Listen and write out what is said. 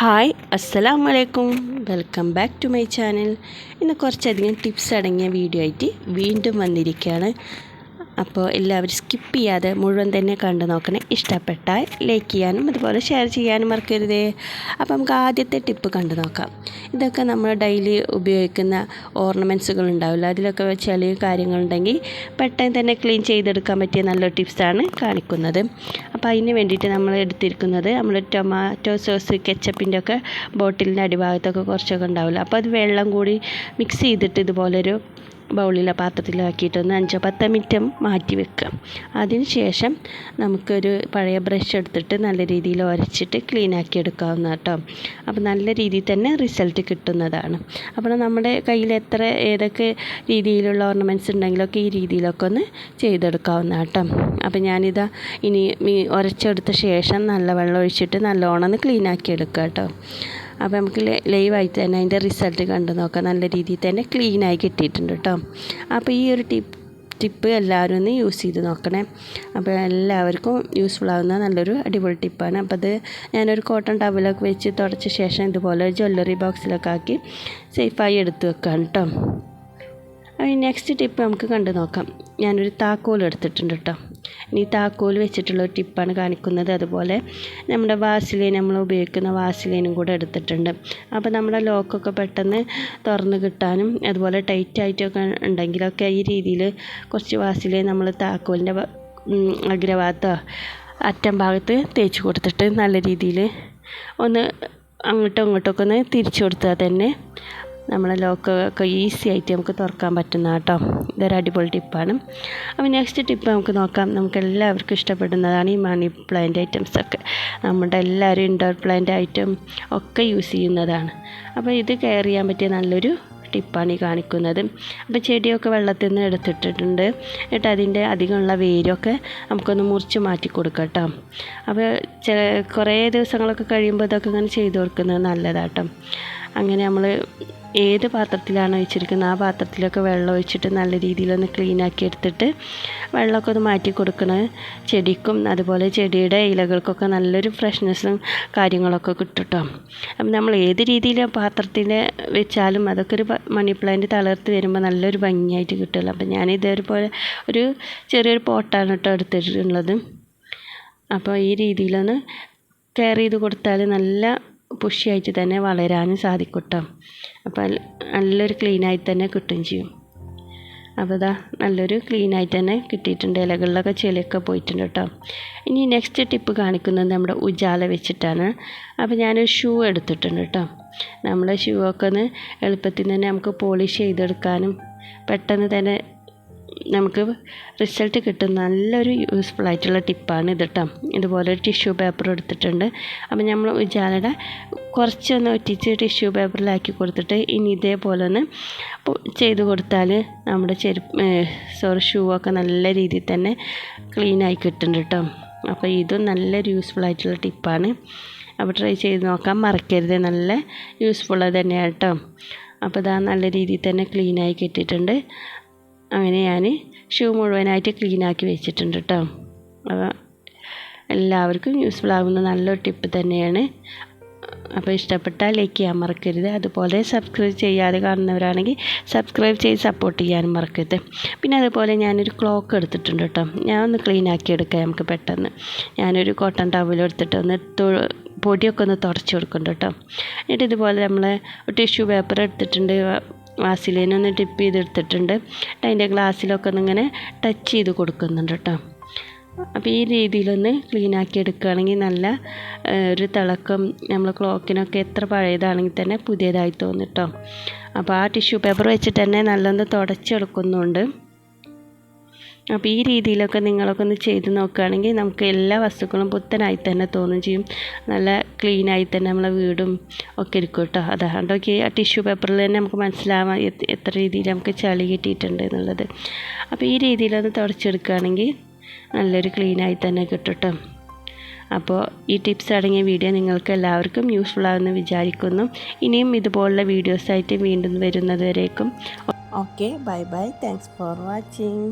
Hi അസ്സലാമലൈക്കും, welcome back to my channel. ഇന്ന് കുറച്ചധികം ടിപ്സ് അടങ്ങിയ വീഡിയോ ആയിട്ട് വീണ്ടും വന്നിരിക്കുകയാണ്. അപ്പോൾ എല്ലാവരും സ്കിപ്പ് ചെയ്യാതെ മുഴുവൻ തന്നെ കണ്ടു നോക്കണേ. ഇഷ്ടപ്പെട്ടാൽ ലൈക്ക് ചെയ്യാനും അതുപോലെ ഷെയർ ചെയ്യാനും മറക്കരുതേ. അപ്പോൾ നമുക്ക് ആദ്യത്തെ ടിപ്പ് കണ്ടു നോക്കാം. ഇതൊക്കെ നമ്മൾ ഡെയിലി ഉപയോഗിക്കുന്ന ഓർണമെൻറ്റ്സുകൾ ഉണ്ടാവില്ല, അതിലൊക്കെ ചെറിയ കാര്യങ്ങളുണ്ടെങ്കിൽ പെട്ടെന്ന് തന്നെ ക്ലീൻ ചെയ്തെടുക്കാൻ പറ്റിയ നല്ലൊരു ടിപ്സാണ് കാണിക്കുന്നത്. അപ്പോൾ അതിന് വേണ്ടിയിട്ട് നമ്മൾ എടുത്തിരിക്കുന്നത് നമ്മൾ ടൊമാറ്റോ സോസ് കെച്ചപ്പിൻ്റെ ഒക്കെ ബോട്ടിലിൻ്റെ അടിഭാഗത്തൊക്കെ കുറച്ചൊക്കെ ഉണ്ടാവില്ല. അപ്പോൾ അത് വെള്ളം കൂടി മിക്സ് ചെയ്തിട്ട് ഇതുപോലൊരു ബൗളിലോ പാത്രത്തിലാക്കിയിട്ടൊന്ന് 5-10 മിനിറ്റ് മാറ്റി വെക്കുക. അതിന് ശേഷം നമുക്കൊരു പഴയ ബ്രഷ് എടുത്തിട്ട് നല്ല രീതിയിൽ ഉരച്ചിട്ട് ക്ലീൻ ആക്കി എടുക്കാവുന്ന കേട്ടോ. അപ്പോൾ നല്ല രീതിയിൽ തന്നെ റിസൾട്ട് കിട്ടുന്നതാണ്. അപ്പോൾ നമ്മുടെ കയ്യിൽ ഏതൊക്കെ രീതിയിലുള്ള ഓർണമെൻറ്റ്സ് ഉണ്ടെങ്കിലൊക്കെ ഈ രീതിയിലൊക്കെ ഒന്ന് ചെയ്തെടുക്കാവുന്ന കേട്ടോ. അപ്പോൾ ഞാനിതാ ഇനി ഉരച്ചെടുത്ത ശേഷം നല്ല വെള്ളം ഒഴിച്ചിട്ട് നല്ലോണം ഒന്ന് ക്ലീൻ ആക്കി എടുക്കുക കേട്ടോ. അപ്പോൾ നമുക്ക് ലൈവായിട്ട് തന്നെ അതിൻ്റെ റിസൾട്ട് കണ്ടു നോക്കാം. നല്ല രീതിയിൽ തന്നെ ക്ലീനായി കിട്ടിയിട്ടുണ്ട് കേട്ടോ. അപ്പോൾ ഈ ഒരു ടിപ്പ് എല്ലാവരും ഒന്ന് യൂസ് ചെയ്ത് നോക്കണേ. അപ്പോൾ എല്ലാവർക്കും യൂസ്ഫുൾ ആവുന്ന നല്ലൊരു അടിപൊളി ടിപ്പാണ്. അപ്പോൾ അത് ഞാനൊരു കോട്ടൺ ടവലൊക്കെ വെച്ച് തുടച്ച ശേഷം ഇതുപോലെ ജ്വല്ലറി ബോക്സിലൊക്കെ ആക്കി സേഫായി എടുത്ത് വെക്കാം കേട്ടോ. നെക്സ്റ്റ് ടിപ്പ് നമുക്ക് കണ്ടു നോക്കാം. ഞാനൊരു താക്കോൽ എടുത്തിട്ടുണ്ട് കേട്ടോ. ഇനി താക്കോൽ വെച്ചിട്ടുള്ളൊരു ടിപ്പാണ് കാണിക്കുന്നത്. അതുപോലെ നമ്മുടെ വാസിലൈൻ, നമ്മൾ ഉപയോഗിക്കുന്ന വാസിലൈനും കൂടെ എടുത്തിട്ടുണ്ട്. അപ്പോൾ നമ്മുടെ ലോക്കൊക്കെ പെട്ടെന്ന് തുറന്ന് കിട്ടാനും അതുപോലെ ടൈറ്റായിട്ടൊക്കെ ഉണ്ടെങ്കിലൊക്കെ ഈ രീതിയിൽ കുറച്ച് വാസിലൈൻ നമ്മൾ താക്കോലിൻ്റെ അഗ്രഭാഗത്തോ അറ്റം ഭാഗത്ത് തേച്ച് കൊടുത്തിട്ട് നല്ല രീതിയിൽ ഒന്ന് അങ്ങോട്ടും ഇങ്ങോട്ടൊക്കെ ഒന്ന് തിരിച്ചു കൊടുത്താൽ തന്നെ നമ്മളെ ലോക്കൊക്കെ ഈസി ആയിട്ട് നമുക്ക് തുറക്കാൻ പറ്റുന്ന കേട്ടോ. ഇതൊരു അടിപൊളി ടിപ്പാണ്. അപ്പോൾ നെക്സ്റ്റ് ടിപ്പ് നമുക്ക് നോക്കാം. നമുക്ക് എല്ലാവർക്കും ഇഷ്ടപ്പെടുന്നതാണ് ഈ മണി പ്ലാന്റ് ഐറ്റംസൊക്കെ. നമ്മുടെ എല്ലാവരും ഇൻഡോർ പ്ലാന്റ് ഐറ്റം ഒക്കെ യൂസ് ചെയ്യുന്നതാണ്. അപ്പോൾ ഇത് കെയർ ചെയ്യാൻ പറ്റിയ നല്ലൊരു ടിപ്പാണ് ഈ കാണിക്കുന്നത്. അപ്പോൾ ചെടിയൊക്കെ വെള്ളത്തിൽ നിന്ന് എടുത്തിട്ടിട്ടുണ്ട്. എന്നിട്ട് അതിൻ്റെ അധികമുള്ള വേരൊക്കെ നമുക്കൊന്ന് മുറിച്ച് മാറ്റി കൊടുക്കാം കേട്ടോ. അപ്പോൾ കുറേ ദിവസങ്ങളൊക്കെ കഴിയുമ്പോൾ ഇതൊക്കെ ഇങ്ങനെ ചെയ്ത് കൊടുക്കുന്നത് നല്ലതാട്ടോ. അങ്ങനെ നമ്മൾ ഏത് പാത്രത്തിലാണ് വെച്ചിരിക്കുന്നത് ആ പാത്രത്തിലൊക്കെ വെള്ളം ഒഴിച്ചിട്ട് നല്ല രീതിയിലൊന്ന് ക്ലീനാക്കി എടുത്തിട്ട് വെള്ളമൊക്കെ ഒന്ന് മാറ്റി കൊടുക്കണത് ചെടിക്കും അതുപോലെ ചെടിയുടെ ഇലകൾക്കൊക്കെ നല്ലൊരു ഫ്രഷ്നെസ്സും കാര്യങ്ങളൊക്കെ കിട്ടും കേട്ടോ. അപ്പം നമ്മൾ ഏത് രീതിയിൽ പാത്രത്തിൽ വെച്ചാലും അതൊക്കെ ഒരു മണി പ്ലാന്റ് തളർത്ത് വരുമ്പോൾ നല്ലൊരു ഭംഗിയായിട്ട് കിട്ടുമല്ലോ. അപ്പം ഞാനിതേപോലെ ഒരു ചെറിയൊരു പോട്ടാണ് കേട്ടോ എടുത്തിട്ടുള്ളത്. അപ്പോൾ ഈ രീതിയിലൊന്ന് കെയർ ചെയ്ത് കൊടുത്താൽ നല്ല പുഷിയായിട്ട് തന്നെ വളരാനും സാധിക്കും കേട്ടോ. അപ്പോൾ നല്ലൊരു ക്ലീനായിട്ട് തന്നെ കിട്ടുകയും ചെയ്യും. അപ്പോൾ ഇതാ നല്ലൊരു ക്ലീനായിട്ട് തന്നെ കിട്ടിയിട്ടുണ്ട്. ഇലകളിലൊക്കെ ചെളിയൊക്കെ പോയിട്ടുണ്ട് കേട്ടോ. ഇനി നെക്സ്റ്റ് ടിപ്പ് കാണിക്കുന്നത് നമ്മുടെ ഉജാല വെച്ചിട്ടാണ്. അപ്പോൾ ഞാനൊരു ഷൂ എടുത്തിട്ടുണ്ട് കേട്ടോ. നമ്മുടെ ഷൂ ഒക്കെ ഒന്ന് എളുപ്പത്തിൽ തന്നെ നമുക്ക് പോളിഷ് ചെയ്തെടുക്കാനും പെട്ടെന്ന് തന്നെ നമുക്ക് റിസൾട്ട് കിട്ടുന്ന നല്ലൊരു യൂസ്ഫുൾ ആയിട്ടുള്ള ടിപ്പാണ് ഇത് കേട്ടോ. ഇതുപോലെ ഒരു ടിഷ്യൂ പേപ്പർ എടുത്തിട്ടുണ്ട്. അപ്പോൾ നമ്മൾ ഉജാലയുടെ കുറച്ചൊന്ന് ഒറ്റിച്ച് ടിഷ്യൂ പേപ്പറിലാക്കി കൊടുത്തിട്ട് ഇനി ഇതേപോലെ ഒന്ന് ചെയ്ത് കൊടുത്താൽ നമ്മുടെ ഷൂ ഒക്കെ നല്ല രീതിയിൽ തന്നെ ക്ലീനായി കിട്ടുന്നുണ്ട് കേട്ടോ. അപ്പോൾ ഇതും നല്ലൊരു യൂസ്ഫുൾ ആയിട്ടുള്ള ടിപ്പാണ്. അപ്പോൾ ട്രൈ ചെയ്ത് നോക്കാൻ മറക്കരുത്. നല്ല യൂസ്ഫുൾ തന്നെയാണ് കേട്ടോ. അപ്പോൾ ഇതാ നല്ല രീതിയിൽ തന്നെ ക്ലീനായി കിട്ടിയിട്ടുണ്ട്. അങ്ങനെ ഞാൻ ഷൂ മുഴുവനായിട്ട് ക്ലീനാക്കി വെച്ചിട്ടുണ്ട് കേട്ടോ. അപ്പോൾ എല്ലാവർക്കും യൂസ്ഫുൾ ആകുന്ന നല്ലൊരു ടിപ്പ് തന്നെയാണ്. അപ്പോൾ ഇഷ്ടപ്പെട്ടാൽ ലൈക്ക് ചെയ്യാൻ മറക്കരുത്. അതുപോലെ സബ്സ്ക്രൈബ് ചെയ്യാതെ കാണുന്നവരാണെങ്കിൽ സബ്സ്ക്രൈബ് ചെയ്ത് സപ്പോർട്ട് ചെയ്യാനും മറക്കരുത്. പിന്നെ അതുപോലെ ഞാനൊരു ക്ലോക്ക് എടുത്തിട്ടുണ്ട് കേട്ടോ. ഞാൻ ഒന്ന് ക്ലീനാക്കി എടുക്കാം നമുക്ക് പെട്ടെന്ന്. ഞാനൊരു കോട്ടൺ ടവൽ എടുത്തിട്ട് ഒന്ന് പൊടിയൊക്കെ ഒന്ന് തുടച്ച് കൊടുക്കുന്നുണ്ട് കേട്ടോ. എന്നിട്ട് ഇതുപോലെ നമ്മൾ ടിഷ്യൂ പേപ്പർ എടുത്തിട്ടുണ്ട്. വാസിലൈനൊന്ന് ടിപ്പ് ചെയ്തെടുത്തിട്ടുണ്ട്. അതിൻ്റെ ഗ്ലാസ്സിലൊക്കെ ഒന്നിങ്ങനെ ടച്ച് ചെയ്ത് കൊടുക്കുന്നുണ്ട് കേട്ടോ. അപ്പോൾ ഈ രീതിയിലൊന്ന് ക്ലീനാക്കി എടുക്കുകയാണെങ്കിൽ നല്ല ഒരു തിളക്കം നമ്മൾ ക്ലോക്കിനൊക്കെ എത്ര പഴയതാണെങ്കിൽ തന്നെ പുതിയതായി തോന്നും കേട്ടോ. അപ്പോൾ ആ ടിഷ്യൂ പേപ്പർ വെച്ചിട്ട് തന്നെ നല്ലൊന്ന് തുടച്ചെടുക്കുന്നുണ്ട്. അപ്പോൾ ഈ രീതിയിലൊക്കെ നിങ്ങളൊക്കെ ഒന്ന് ചെയ്ത് നോക്കുകയാണെങ്കിൽ നമുക്ക് എല്ലാ വസ്തുക്കളും പുത്തനായി തന്നെ തോന്നും ചെയ്യും. നല്ല ക്ലീനായി തന്നെ നമ്മളെ വീടും ഒക്കെ ഇരിക്കും കേട്ടോ. അതുകൊണ്ടൊക്കെ ആ ടിഷ്യൂ പേപ്പറിൽ തന്നെ നമുക്ക് മനസ്സിലാവാം എത്ര രീതിയിൽ നമുക്ക് ചളി കിട്ടിയിട്ടുണ്ട് എന്നുള്ളത്. അപ്പോൾ ഈ രീതിയിലൊന്ന് തുടച്ചെടുക്കുകയാണെങ്കിൽ നല്ലൊരു ക്ലീനായി തന്നെ കിട്ടും കേട്ടോ. അപ്പോൾ ഈ ടിപ്സ് അടങ്ങിയ വീഡിയോ നിങ്ങൾക്ക് എല്ലാവർക്കും യൂസ്ഫുൾ ആകുമെന്ന് വിചാരിക്കുന്നു. ഇനിയും ഇതുപോലുള്ള വീഡിയോസായിട്ട് വീണ്ടും വരുന്നത് വരേക്കും okay, bye bye, thanks for watching.